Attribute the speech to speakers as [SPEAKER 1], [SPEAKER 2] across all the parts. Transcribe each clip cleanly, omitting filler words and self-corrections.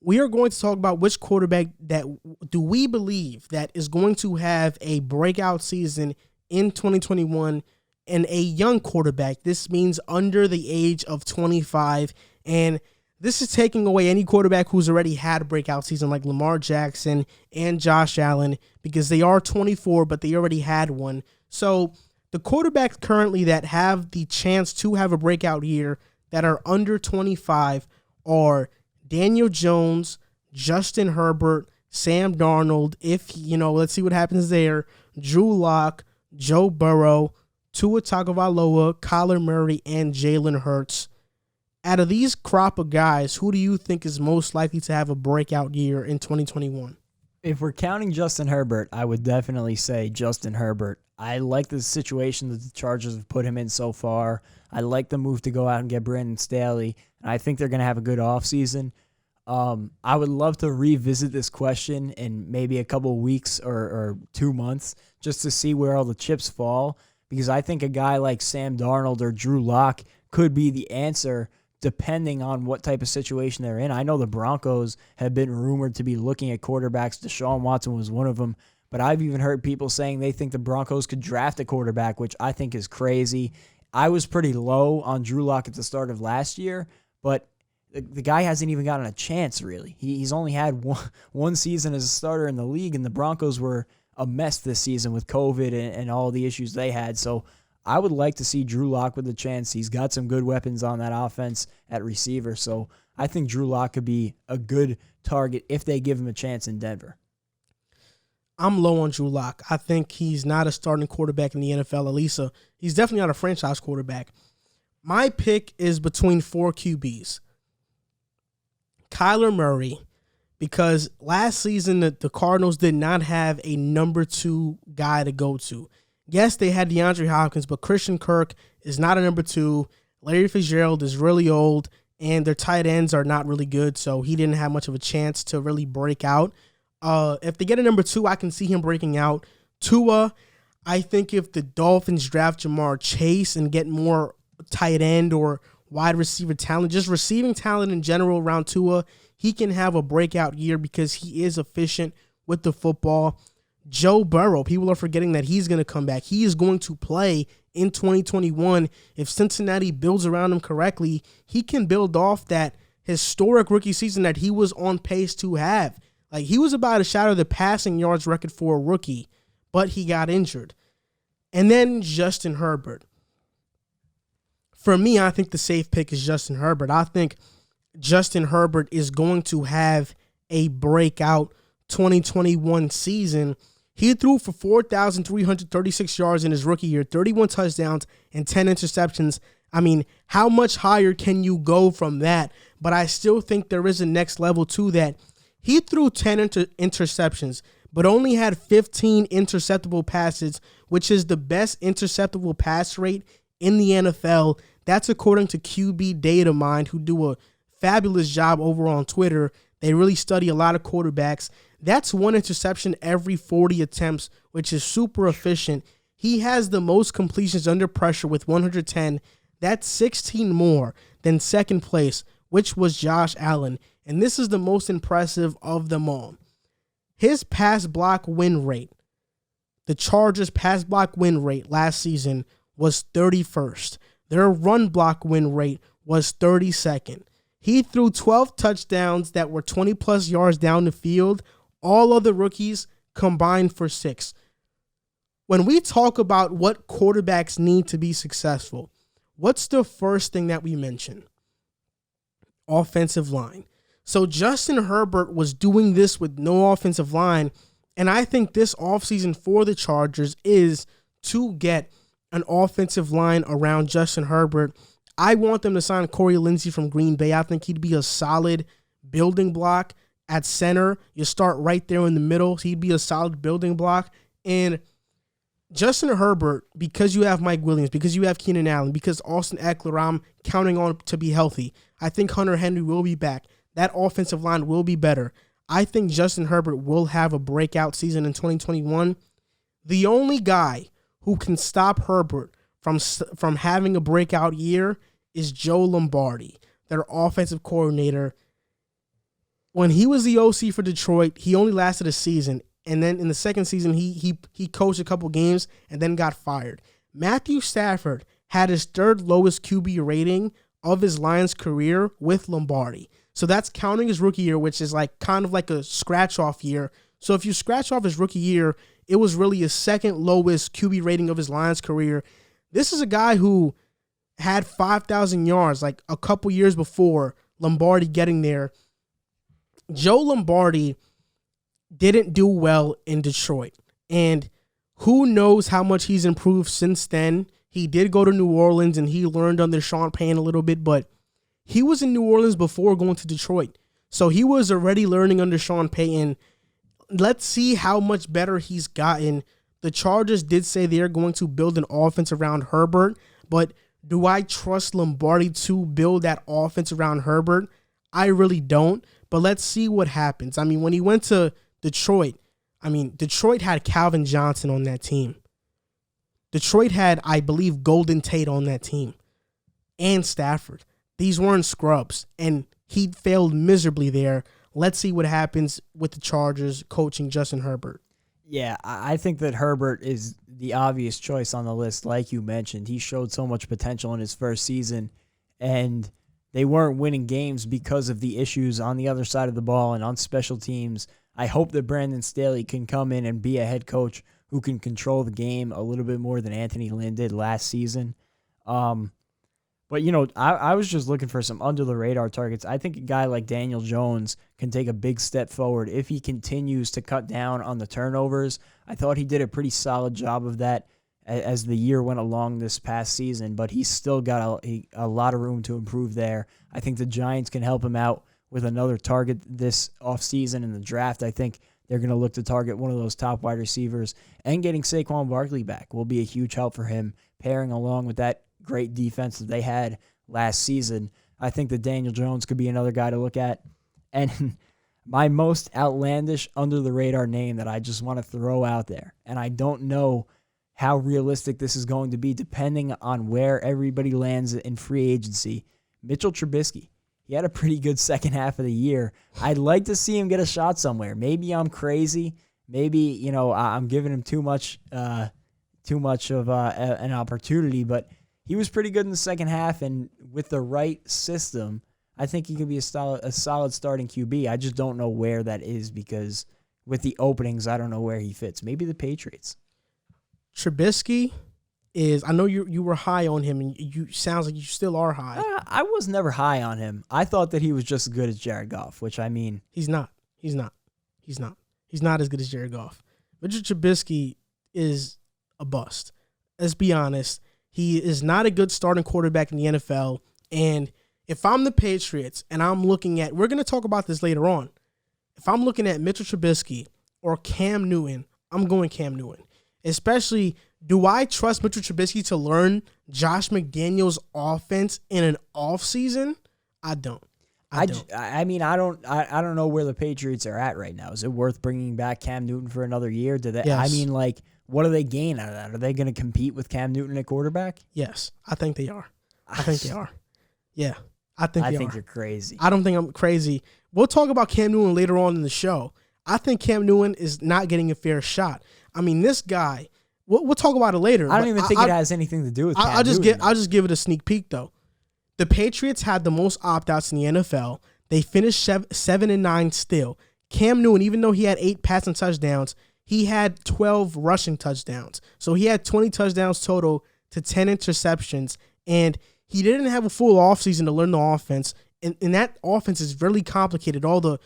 [SPEAKER 1] we are going to talk about which quarterback that do we believe that is going to have a breakout season in 2021, and a young quarterback. This means under the age of 25, and this is taking away any quarterback who's already had a breakout season like Lamar Jackson and Josh Allen, because they are 24, but they already had one. So the quarterbacks currently that have the chance to have a breakout year that are under 25 are Daniel Jones, Justin Herbert, Sam Darnold, let's see what happens there, Drew Lock, Joe Burrow, Tua Tagovailoa, Kyler Murray, and Jalen Hurts. Out of these crop of guys, who do you think is most likely to have a breakout year in 2021?
[SPEAKER 2] If we're counting Justin Herbert, I would definitely say Justin Herbert. I like the situation that the Chargers have put him in so far. I like the move to go out and get Brandon Staley, and I think they're going to have a good offseason. I would love to revisit this question in maybe a couple of weeks or 2 months just to see where all the chips fall, because I think a guy like Sam Darnold or Drew Lock could be the answer depending on what type of situation they're in. I know the Broncos have been rumored to be looking at quarterbacks. Deshaun Watson was one of them, but I've even heard people saying they think the Broncos could draft a quarterback, which I think is crazy. I was pretty low on Drew Lock at the start of last year, but the guy hasn't even gotten a chance, really. He's only had one season as a starter in the league, and the Broncos were a mess this season with COVID and all the issues they had. So I would like to see Drew Lock with a chance. He's got some good weapons on that offense at receiver, so I think Drew Lock could be a good target if they give him a chance in Denver.
[SPEAKER 1] I'm low on Drew Lock. I think he's not a starting quarterback in the NFL, at least. He's definitely not a franchise quarterback. My pick is between 4 QBs. Kyler Murray, because last season the Cardinals did not have a number 2 guy to go to. Yes, they had DeAndre Hopkins, but Christian Kirk is not a number 2. Larry Fitzgerald is really old, and their tight ends are not really good, so he didn't have much of a chance to really break out. If they get a number 2, I can see him breaking out. Tua, I think if the Dolphins draft Jamar Chase and get more tight end or wide receiver talent, just receiving talent in general around Tua, he can have a breakout year because he is efficient with the football. Joe Burrow, people are forgetting that he's going to come back. He is going to play in 2021. If Cincinnati builds around him correctly, he can build off that historic rookie season that he was on pace to have. Like, he was about to shatter the passing yards record for a rookie, but he got injured. And then Justin Herbert. For me, I think the safe pick is Justin Herbert. I think Justin Herbert is going to have a breakout 2021 season. He threw for 4,336 yards in his rookie year, 31 touchdowns, and 10 interceptions. I mean, how much higher can you go from that? But I still think there is a next level to that. He threw 10 interceptions, but only had 15 interceptable passes, which is the best interceptable pass rate in the NFL. That's according to QB Data Mind, who do a fabulous job over on Twitter. They really study a lot of quarterbacks. That's 1 interception every 40 attempts, which is super efficient. He has the most completions under pressure with 110. That's 16 more than second place, which was Josh Allen. And this is the most impressive of them all. His pass block win rate, the Chargers' pass block win rate last season was 31st. Their run block win rate was 32nd. He threw 12 touchdowns that were 20-plus yards down the field. All other rookies combined for 6. When we talk about what quarterbacks need to be successful, what's the first thing that we mention? Offensive line. So Justin Herbert was doing this with no offensive line, and I think this offseason for the Chargers is to get an offensive line around Justin Herbert. I want them to sign Corey Lindsey from Green Bay. I think he'd be a solid building block at center. You start right there in the middle. He'd be a solid building block. And Justin Herbert, because you have Mike Williams, because you have Keenan Allen, because Austin Eckler, I'm counting on to be healthy. I think Hunter Henry will be back. That offensive line will be better. I think Justin Herbert will have a breakout season in 2021. The only guy who can stop Herbert from having a breakout year is Joe Lombardi, their offensive coordinator. when he was the OC for Detroit, he only lasted a season. And then in the second season, he coached a couple games and then got fired. Matthew Stafford had his third lowest QB rating of his Lions career with Lombardi. So that's counting his rookie year, which is like kind of like a scratch-off year. So if you scratch off his rookie year, it was really his second lowest QB rating of his Lions career. This is a guy who had 5,000 yards like a couple years before Lombardi getting there. Joe Lombardi didn't do well in Detroit. And who knows how much he's improved since then. He did go to New Orleans and he learned under Sean Payton a little bit, but he was in New Orleans before going to Detroit. So he was already learning under Sean Payton. Let's see how much better he's gotten. The Chargers did say they're going to build an offense around Herbert, but do I trust Lombardi to build that offense around Herbert? I really don't, but let's see what happens. I mean, when he went to Detroit, Detroit had Calvin Johnson on that team. Detroit had, I believe, Golden Tate on that team and Stafford. These weren't scrubs, and he failed miserably there. Let's see what happens with the Chargers coaching Justin Herbert.
[SPEAKER 2] Yeah, I think that Herbert is the obvious choice on the list. Like you mentioned, he showed so much potential in his first season, and they weren't winning games because of the issues on the other side of the ball and on special teams. I hope that Brandon Staley can come in and be a head coach who can control the game a little bit more than Anthony Lynn did last season. But, I was just looking for some under-the-radar targets. I think a guy like Daniel Jones can take a big step forward if he continues to cut down on the turnovers. I thought he did a pretty solid job of that as the year went along this past season, but he's still got a lot of room to improve there. I think the Giants can help him out with another target this offseason in the draft. I think they're going to look to target one of those top wide receivers, and getting Saquon Barkley back will be a huge help for him, pairing along with that great defense that they had last season. I think that Daniel Jones could be another guy to look at. And my most outlandish under-the-radar name that I just want to throw out there, and I don't know how realistic this is going to be depending on where everybody lands in free agency, Mitchell Trubisky. He had a pretty good second half of the year. I'd like to see him get a shot somewhere. Maybe I'm crazy. Maybe, I'm giving him too much of an opportunity, but he was pretty good in the second half, and with the right system, I think he could be a solid starting QB. I just don't know where that is because with the openings, I don't know where he fits. Maybe the Patriots.
[SPEAKER 1] Trubisky is, I know you were high on him, and you sounds like you still are high.
[SPEAKER 2] I was never high on him. I thought that he was just as good as Jared Goff, which I mean.
[SPEAKER 1] He's not. He's not as good as Jared Goff. Mitchell Trubisky is a bust. Let's be honest. He is not a good starting quarterback in the NFL, and if I'm the Patriots and I'm looking at, we're going to talk about this later on, if I'm looking at Mitchell Trubisky or Cam Newton, I'm going Cam Newton. Especially, do I trust Mitchell Trubisky to learn Josh McDaniels' offense in an offseason? I don't. I don't know where the Patriots are at right now. Is it worth bringing back Cam Newton for another year? Yes.
[SPEAKER 2] What do they gain out of that? Are they going to compete with Cam Newton at quarterback?
[SPEAKER 1] Yes, I think they are. Yeah, I think
[SPEAKER 2] you're crazy.
[SPEAKER 1] I don't think I'm crazy. We'll talk about Cam Newton later on in the show. I think Cam Newton is not getting a fair shot. I mean, this guy, we'll talk about it later.
[SPEAKER 2] I don't even think it has anything to do with Cam Newton.
[SPEAKER 1] I'll just give it a sneak peek, though. The Patriots had the most opt-outs in the NFL. They finished 7-9 still. Cam Newton, even though he had 8 passing touchdowns, he had 12 rushing touchdowns. So he had 20 touchdowns total to 10 interceptions, and he didn't have a full offseason to learn the offense. And that offense is really complicated. All the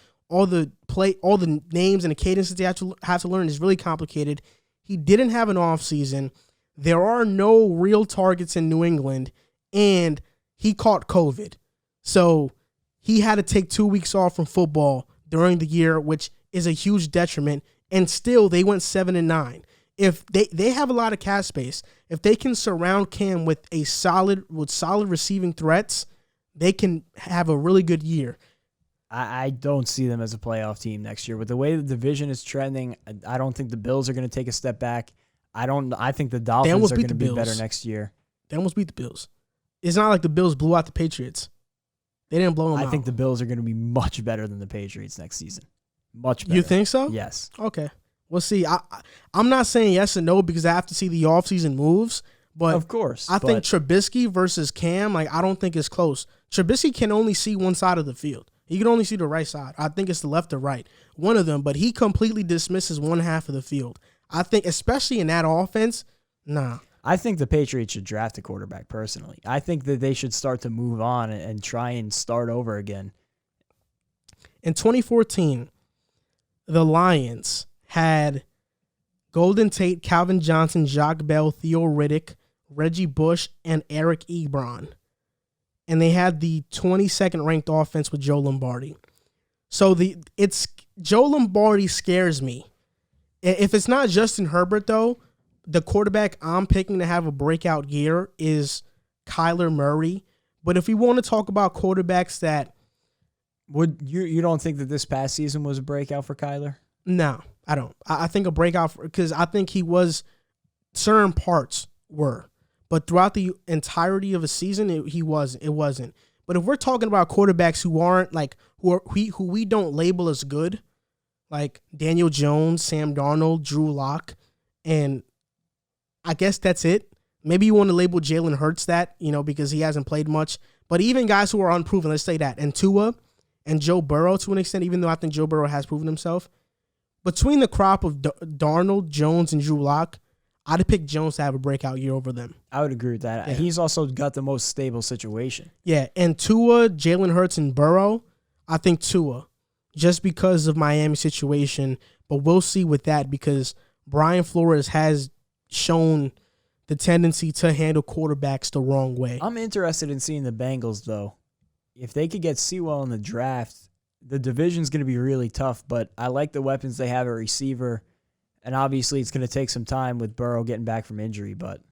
[SPEAKER 1] names and the cadences they have to learn is really complicated. He didn't have an offseason. There are no real targets in New England, and he caught COVID. So he had to take 2 weeks off from football during the year, which is a huge detriment. And still, they went 7-9. If they have a lot of cap space, if they can surround Cam with solid receiving threats, they can have a really good year.
[SPEAKER 2] I don't see them as a playoff team next year. With the way the division is trending, I don't think the Bills are going to take a step back. I think the Dolphins are going to be better next year.
[SPEAKER 1] They almost beat the Bills. It's not like the Bills blew out the Patriots. They didn't blow them out.
[SPEAKER 2] I think the Bills are going to be much better than the Patriots next season. Much better.
[SPEAKER 1] You think so?
[SPEAKER 2] Yes.
[SPEAKER 1] Okay. We'll see. I'm not saying yes or no because I have to see the offseason moves. But
[SPEAKER 2] of course.
[SPEAKER 1] I think Trubisky versus Cam, I don't think it's close. Trubisky can only see one side of the field. He can only see the right side. I think it's the left or right. One of them, but he completely dismisses one half of the field. I think, especially in that offense, nah.
[SPEAKER 2] I think the Patriots should draft a quarterback personally. I think that they should start to move on and try and start over again.
[SPEAKER 1] In 2014, the Lions had Golden Tate, Calvin Johnson, Jacques Bell, Theo Riddick, Reggie Bush, and Eric Ebron. And they had the 22nd ranked offense with Joe Lombardi. So Joe Lombardi scares me. If it's not Justin Herbert, though, the quarterback I'm picking to have a breakout year is Kyler Murray. But if we want to talk about quarterbacks that...
[SPEAKER 2] You don't think that this past season was a breakout for Kyler?
[SPEAKER 1] No, I don't. I think a breakout because I think he was... Certain parts were. But throughout the entirety of a season, it wasn't. But if we're talking about quarterbacks who aren't who we don't label as good, like Daniel Jones, Sam Darnold, Drew Lock, and I guess that's it. Maybe you want to label Jalen Hurts that, because he hasn't played much. But even guys who are unproven, let's say that, and Tua and Joe Burrow to an extent, even though I think Joe Burrow has proven himself, between the crop of Darnold, Jones, and Drew Lock, I'd pick Jones to have a breakout year over them.
[SPEAKER 2] I would agree with that. Yeah. He's also got the most stable situation.
[SPEAKER 1] Yeah, and Tua, Jalen Hurts, and Burrow, I think Tua, just because of Miami's situation. But we'll see with that because Brian Flores has shown the tendency to handle quarterbacks the wrong way.
[SPEAKER 2] I'm interested in seeing the Bengals, though. If they could get Sewell in the draft, the division's going to be really tough, but I like the weapons they have at receiver. And obviously, it's going to take some time with Burrow getting back from injury, but